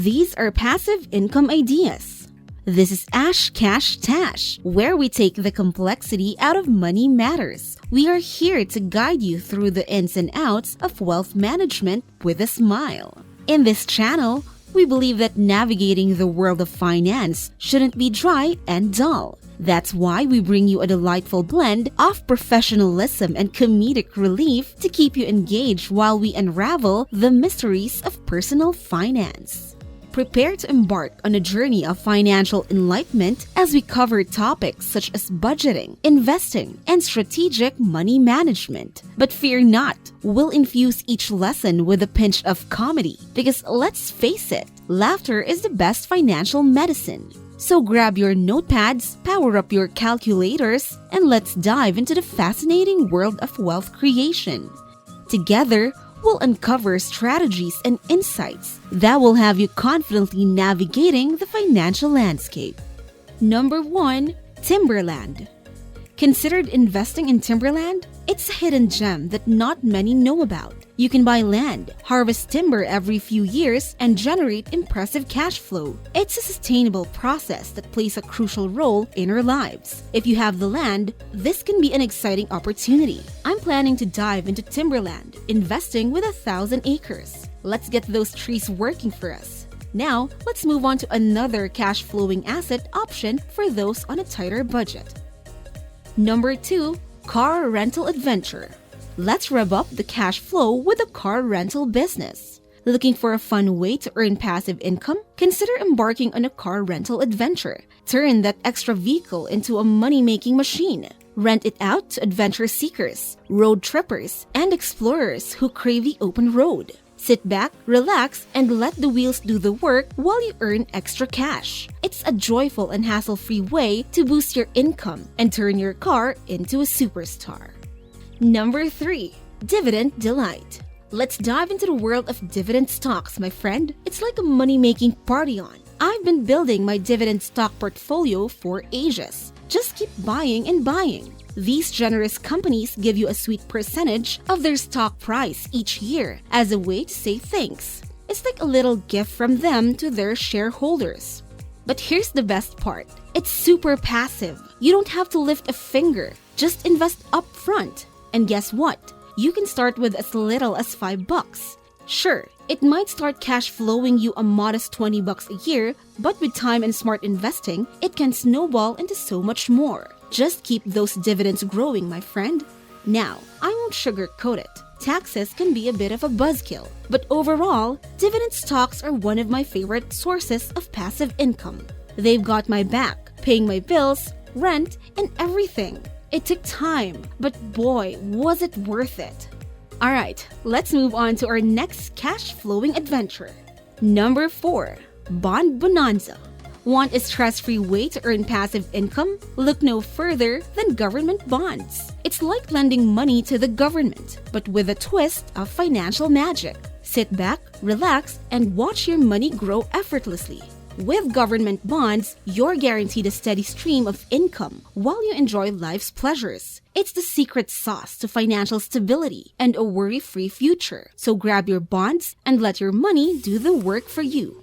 These are passive income ideas. This is Ash Cash Tash, where we take the complexity out of money matters. We are here to guide you through the ins and outs of wealth management with a smile. In this channel, we believe that navigating the world of finance shouldn't be dry and dull. That's why we bring you a delightful blend of professionalism and comedic relief to keep you engaged while we unravel the mysteries of personal finance. Prepare to embark on a journey of financial enlightenment as we cover topics such as budgeting, investing, and strategic money management. But fear not, we'll infuse each lesson with a pinch of comedy because let's face it, laughter is the best financial medicine. So grab your notepads, power up your calculators, and let's dive into the fascinating world of wealth creation. Together, we'll uncover strategies and insights that will have you confidently navigating the financial landscape. Number 1. Timberland. Considered investing in timberland? It's a hidden gem that not many know about. You can buy land, harvest timber every few years, and generate impressive cash flow. It's a sustainable process that plays a crucial role in our lives. If you have the land, this can be an exciting opportunity. I'm planning to dive into timberland, investing with 1,000 acres. Let's get those trees working for us. Now, let's move on to another cash-flowing asset option for those on a tighter budget. Number 2. Car rental adventure. Let's rev up the cash flow with a car rental business. Looking for a fun way to earn passive income? Consider embarking on a car rental adventure. Turn that extra vehicle into a money-making machine. Rent it out to adventure seekers, road trippers, and explorers who crave the open road. Sit back, relax, and let the wheels do the work while you earn extra cash. It's a joyful and hassle-free way to boost your income and turn your car into a superstar. Number 3. Dividend Delight. Let's dive into the world of dividend stocks, my friend. It's like a money-making party on. I've been building my dividend stock portfolio for ages. Just keep buying and buying. These generous companies give you a sweet percentage of their stock price each year as a way to say thanks. It's like a little gift from them to their shareholders. But here's the best part. It's super passive. You don't have to lift a finger. Just invest up front. And guess what? You can start with as little as $5. Sure, it might start cash flowing you a modest $20 a year, but with time and smart investing, it can snowball into so much more. Just keep those dividends growing, my friend. Now, I won't sugarcoat it. Taxes can be a bit of a buzzkill, but overall, dividend stocks are one of my favorite sources of passive income. They've got my back, paying my bills, rent, and everything. It took time, but boy, was it worth it. Alright, let's move on to our next cash-flowing adventure. Number 4. Bond Bonanza. Want a stress-free way to earn passive income? Look no further than government bonds. It's like lending money to the government, but with a twist of financial magic. Sit back, relax, and watch your money grow effortlessly. With government bonds, you're guaranteed a steady stream of income while you enjoy life's pleasures. It's the secret sauce to financial stability and a worry-free future. So grab your bonds and let your money do the work for you.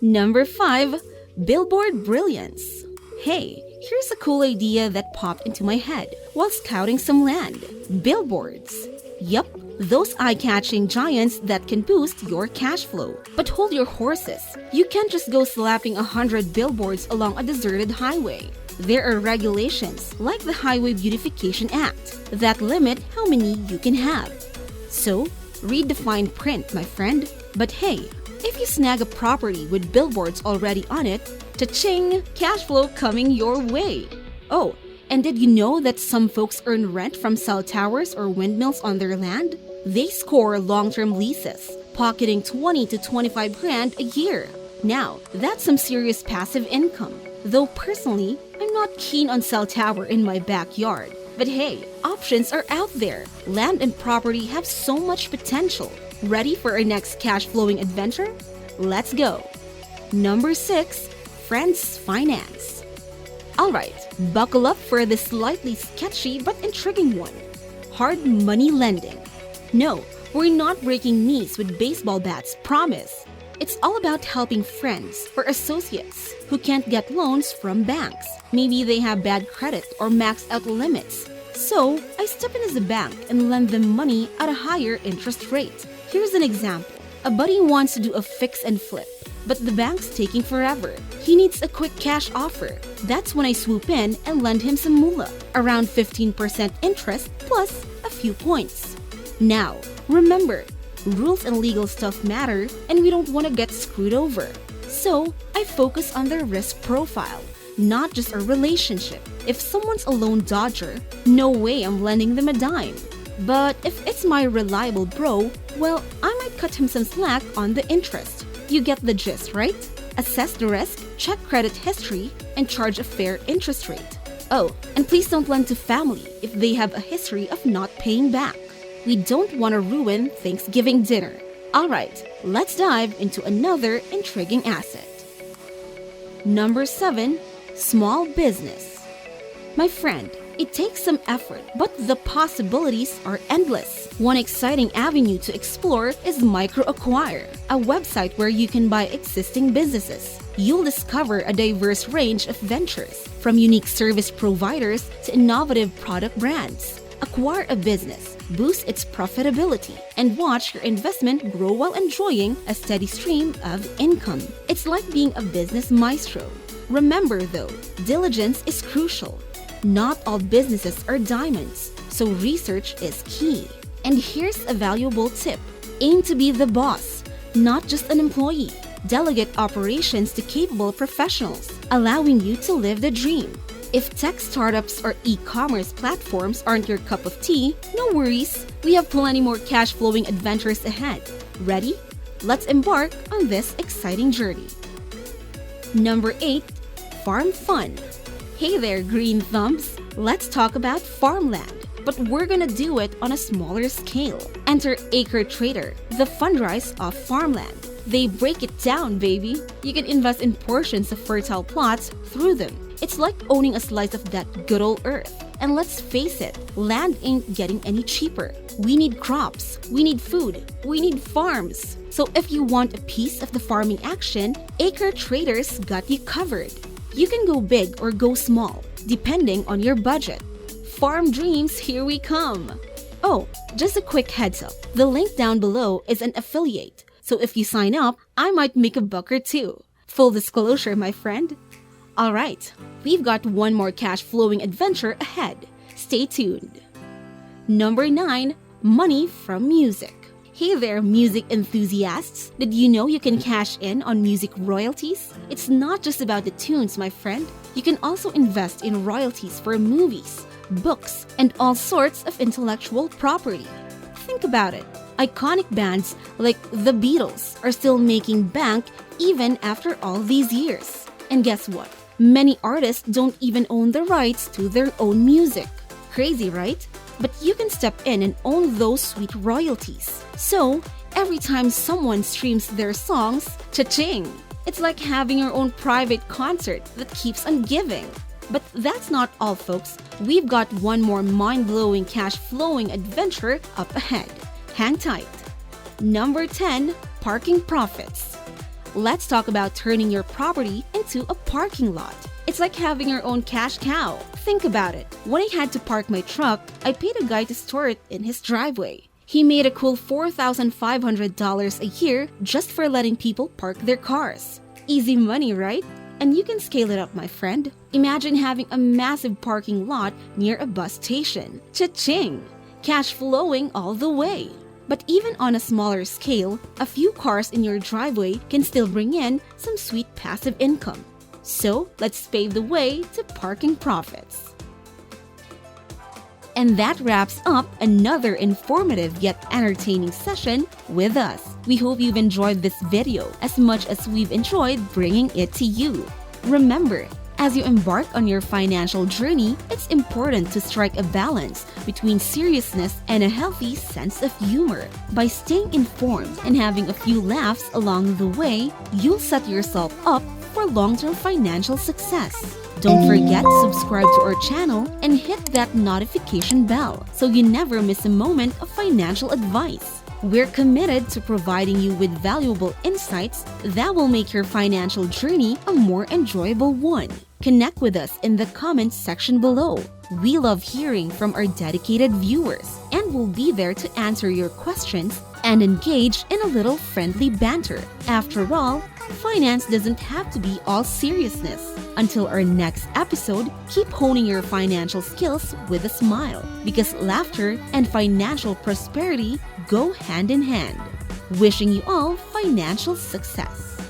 Number 5. Billboard Brilliance. Hey, here's a cool idea that popped into my head while scouting some land. Billboards. Yup, those eye-catching giants that can boost your cash flow. But hold your horses. You can't just go slapping 100 billboards along a deserted highway. There are regulations, like the Highway Beautification Act, that limit how many you can have. So, read the fine print, my friend. But hey, if you snag a property with billboards already on it, cha-ching, cash flow coming your way. Oh, and did you know that some folks earn rent from cell towers or windmills on their land? They score long-term leases, pocketing 20 to 25 grand a year. Now, that's some serious passive income. Though personally, I'm not keen on cell tower in my backyard. But hey, options are out there. Land and property have so much potential. Ready for our next cash-flowing adventure? Let's go! Number 6. Friends Finance. Alright, buckle up for this slightly sketchy but intriguing one. Hard money lending. No, we're not breaking knees with baseball bats, promise. It's all about helping friends or associates who can't get loans from banks. Maybe they have bad credit or maxed out limits. So, I step in as a bank and lend them money at a higher interest rate. Here's an example. A buddy wants to do a fix and flip, but the bank's taking forever. He needs a quick cash offer. That's when I swoop in and lend him some moolah, around 15% interest plus a few points. Now, remember, rules and legal stuff matter and we don't want to get screwed over. So, I focus on their risk profile, not just a relationship. If someone's a loan dodger, no way I'm lending them a dime. But if it's my reliable bro, well, I might cut him some slack on the interest. You get the gist, right? Assess the risk, check credit history, and charge a fair interest rate. Oh, and please don't lend to family if they have a history of not paying back. We don't want to ruin Thanksgiving dinner. Alright, let's dive into another intriguing asset. Number 7. Small business. My friend, it takes some effort, but the possibilities are endless. One exciting avenue to explore is MicroAcquire, a website where you can buy existing businesses. You'll discover a diverse range of ventures, from unique service providers to innovative product brands. Acquire a business, boost its profitability, and watch your investment grow while enjoying a steady stream of income. It's like being a business maestro. Remember though, diligence is crucial. Not all businesses are diamonds, so research is key. And here's a valuable tip. Aim to be the boss, not just an employee. Delegate operations to capable professionals, allowing you to live the dream. If tech startups or e-commerce platforms aren't your cup of tea, no worries. We have plenty more cash-flowing adventures ahead. Ready? Let's embark on this exciting journey. Number 8. Farm Fun. Hey there, green thumbs! Let's talk about farmland, but we're gonna do it on a smaller scale. Enter Acre Trader, the fundrise of farmland. They break it down, baby! You can invest in portions of fertile plots through them. It's like owning a slice of that good old earth. And let's face it, land ain't getting any cheaper. We need crops, we need food, we need farms. So if you want a piece of the farming action, Acre Traders got you covered. You can go big or go small, depending on your budget. Farm dreams, here we come! Oh, just a quick heads up. The link down below is an affiliate, so if you sign up, I might make a buck or two. Full disclosure, my friend. Alright, we've got one more cash-flowing adventure ahead. Stay tuned. Number 9. Money from music. Hey there, music enthusiasts! Did you know you can cash in on music royalties? It's not just about the tunes, my friend. You can also invest in royalties for movies, books, and all sorts of intellectual property. Think about it. Iconic bands like the Beatles are still making bank even after all these years. And guess what? Many artists don't even own the rights to their own music. Crazy, right? But you can step in and own those sweet royalties. So, every time someone streams their songs, cha-ching! It's like having your own private concert that keeps on giving. But that's not all, folks. We've got one more mind-blowing cash-flowing adventure up ahead. Hang tight. Number 10. Parking profits. Let's talk about turning your property into a parking lot. It's like having your own cash cow. Think about it. When I had to park my truck, I paid a guy to store it in his driveway. He made a cool $4,500 a year just for letting people park their cars. Easy money, right? And you can scale it up, my friend. Imagine having a massive parking lot near a bus station. Cha-ching! Cash flowing all the way. But even on a smaller scale, a few cars in your driveway can still bring in some sweet passive income. So, let's pave the way to parking profits. And that wraps up another informative yet entertaining session with us. We hope you've enjoyed this video as much as we've enjoyed bringing it to you. Remember, as you embark on your financial journey, it's important to strike a balance between seriousness and a healthy sense of humor. By staying informed and having a few laughs along the way, you'll set yourself up for long-term financial success. Don't forget to subscribe to our channel and hit that notification bell so you never miss a moment of financial advice. We're committed to providing you with valuable insights that will make your financial journey a more enjoyable one. Connect with us in the comments section below. We love hearing from our dedicated viewers, and we'll be there to answer your questions and engage in a little friendly banter. After all, finance doesn't have to be all seriousness. Until our next episode, keep honing your financial skills with a smile, because laughter and financial prosperity go hand in hand. Wishing you all financial success.